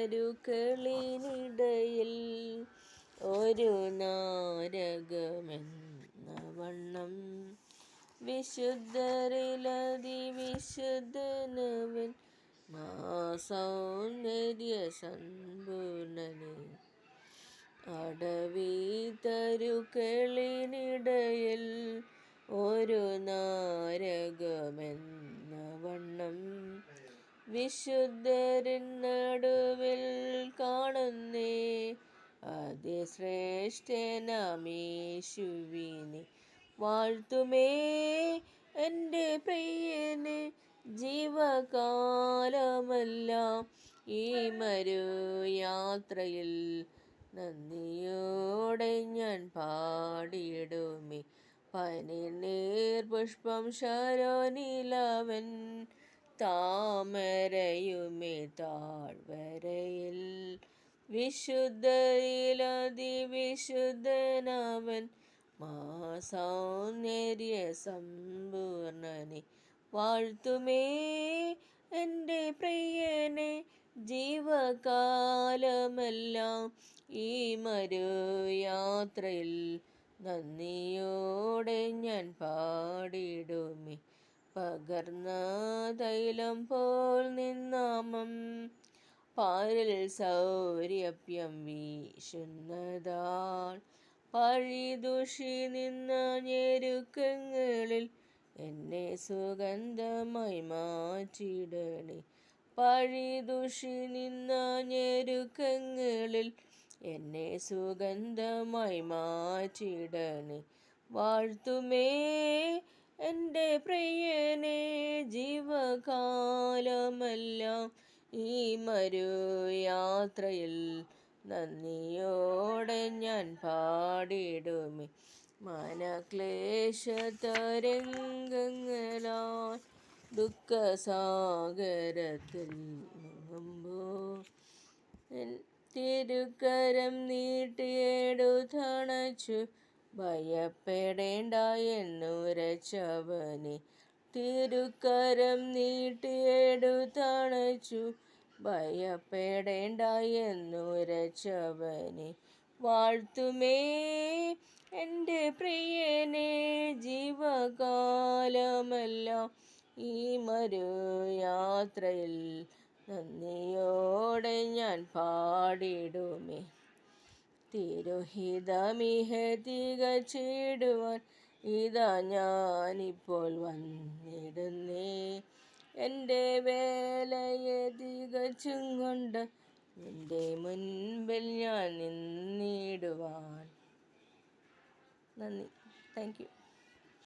തരുക്കളിനിടയിൽ ഒരു നാരകമെന്ന വണ്ണം വിശുദ്ധരിലതിവിശുദ്ധനവൻ മാ സൗന്ദര്യ സമ്പൂർണനെ. അടവി തരുക്കളിനിടയിൽ ഒരു നാരകമെന്ന വണ്ണം വിശുദ്ധരിൻ നടുവിൽ കാണുന്നേ അതിശ്രേഷ്ഠനാമേശുവിനെ വാഴ്ത്തുമേ എൻ്റെ പ്രിയനെ ജീവകാലമെല്ലാം ഈ മരുയാത്രയിൽ നന്ദിയോടെ ഞാൻ പാടിയിടുമേ. പനിനീർ പുഷ്പം ശരോനിലവൻ താമരയുമേ താഴ്വരയിൽ വിശുദ്ധരിലതിവിശുദ്ധനവൻ മാ സൗന്ദര്യ സമ്പൂർണനെ. വാഴ്ത്തുമേ എൻ്റെ പ്രിയനെ ജീവകാലമെല്ലാം ഈ മരുയാത്രയിൽ നന്ദിയോടെ ഞാൻ പാടിയിടുമേ. പകർന്ന തൈലം പോൽ നിന്നാമം പാരിൽ സൗരഭ്യം വീശുന്നതാൾ പഴിദൂഷി നിന്ന ഞെരുക്കങ്ങളിൽ എന്നെ സുഗന്ധമായി മാറ്റിയിടണേ. പഴിദൂഷി നിന്ന ഞെരുക്കങ്ങളിൽ എന്നെ സുഗന്ധമായി മാറ്റിയിടണേ. വാഴ്ത്തുമേ എൻ്റെ പ്രിയനെ ജീവകാലമെല്ലാം ഈ മരുയാത്രയിൽ നന്ദിയോടെ ഞാൻ പാടിയിടുമേ. മനക്ലേശതരംഗങ്ങളാൽ ദുഃഖസാഗരത്തിൽ മുങ്ങുമ്പോൾ തിരുക്കരം നീട്ടിയെടുത്തണച്ചു ഭയപ്പെടേണ്ട എന്നുരച്ചവനെ. തിരുക്കരം നീട്ടിയെടുത്തണച്ചു ഭയപ്പെടേണ്ട എന്നുരച്ചവനെ. വാഴ്ത്തുമേ എൻ്റെ പ്രിയനെ ജീവകാലമെല്ലാം ഈ മരുയാത്രയിൽ നന്ദിയോടെ ഞാൻ പാടിയിടുമേ. തിരുഹിതമിഹ തികച്ചിടുവാൻ ഇതാ ഞാനിപ്പോൾ വന്നിടുന്നേ. എൻ്റെ വേലയെ തികച്ചും കൊണ്ട് നിൻ്റെ മുൻപിൽ ഞാൻ നിന്നിടുവാൻ. നന്ദി. Thank you.